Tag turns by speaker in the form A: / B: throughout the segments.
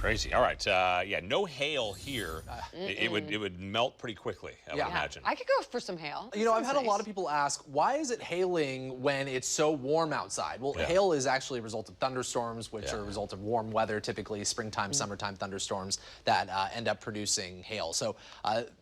A: Crazy. All right. Yeah, no hail here. It would melt pretty quickly, I would imagine.
B: I could go for some hail.
C: You know, I've had a lot of people ask, why is it hailing when it's so warm outside? Well, hail is actually a result of thunderstorms, which are a result of warm weather, typically springtime, summertime thunderstorms that end up producing hail. So,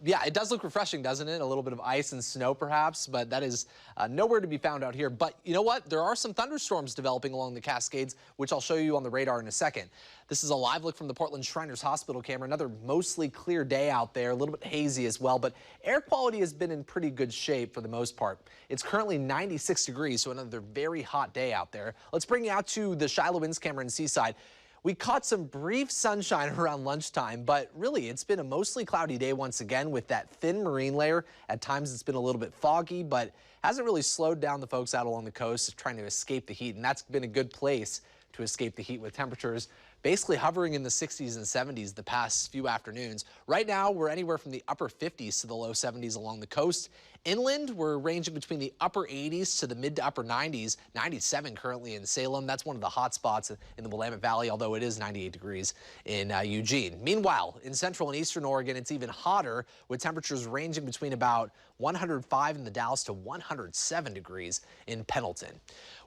C: yeah, it does look refreshing, doesn't it? A little bit of ice and snow, perhaps, but that is nowhere to be found out here. But you know what? There are some thunderstorms developing along the Cascades, which I'll show you on the radar in a second. This is a live look from the Portland Shriners Hospital camera. Another mostly clear day out there, a little bit hazy as well, but air quality has been in pretty good shape for the most part. It's currently 96 degrees, so another very hot day out there. Let's bring you out to the Shiloh Winds camera in Seaside. We caught some brief sunshine around lunchtime, but really it's been a mostly cloudy day once again with that thin marine layer. At times it's been a little bit foggy, but hasn't really slowed down the folks out along the coast trying to escape the heat, and that's been a good place to escape the heat with temperatures basically hovering in the 60s and 70s the past few afternoons. Right now, we're anywhere from the upper 50s to the low 70s along the coast. Inland, we're ranging between the upper 80s to the mid to upper 90s. 97 currently in Salem. That's one of the hot spots in the Willamette Valley, although it is 98 degrees in Eugene. Meanwhile, in central and eastern Oregon, it's even hotter with temperatures ranging between about 105 in the Dalles to 107 degrees in Pendleton.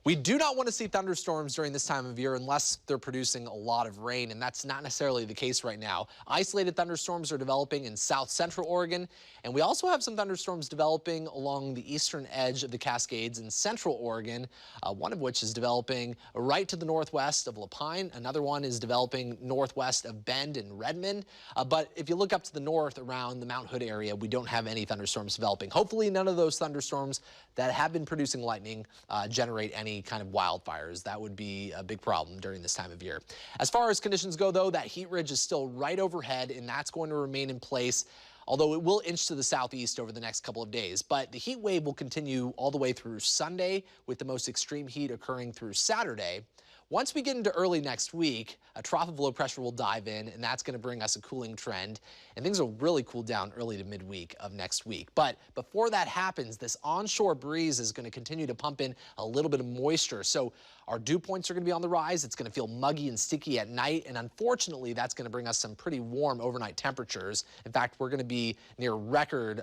C: We do not want to see thunderstorms during this time of year unless they're producing a lot of rain, and that's not necessarily the case right now. Isolated thunderstorms are developing in south central Oregon, and we also have some thunderstorms developing along the eastern edge of the Cascades in central Oregon, one of which is developing right to the northwest of Lapine. Another one is developing northwest of Bend and Redmond. But if you look up to the north around the Mount Hood area, we don't have any thunderstorms developing. Hopefully none of those thunderstorms that have been producing lightning generate any kind of wildfires. That would be a big problem during this time of year. As far as conditions go, though, that heat ridge is still right overhead, and that's going to remain in place, although it will inch to the southeast over the next couple of days. But the heat wave will continue all the way through Sunday, with the most extreme heat occurring through Saturday. Once we get into early next week, a trough of low pressure will dive in, and that's going to bring us a cooling trend, and things will really cool down early to midweek of next week. But before that happens, this onshore breeze is going to continue to pump in a little bit of moisture. So our dew points are going to be on the rise. It's going to feel muggy and sticky at night, and unfortunately, that's going to bring us some pretty warm overnight temperatures. In fact, we're going to be near record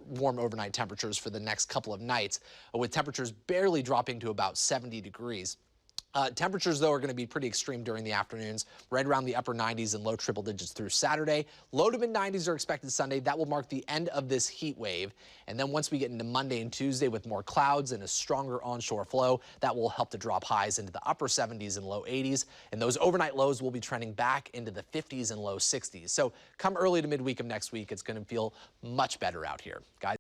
C: warm overnight temperatures for the next couple of nights, with temperatures barely dropping to about 70 degrees. Temperatures, though, are going to be pretty extreme during the afternoons, right around the upper 90s and low triple digits through Saturday. Low to mid 90s are expected Sunday. That will mark the end of this heat wave. And then once we get into Monday and Tuesday with more clouds and a stronger onshore flow, that will help to drop highs into the upper 70s and low 80s. And those overnight lows will be trending back into the 50s and low 60s. So come early to midweek of next week, it's going to feel much better out here. Guys.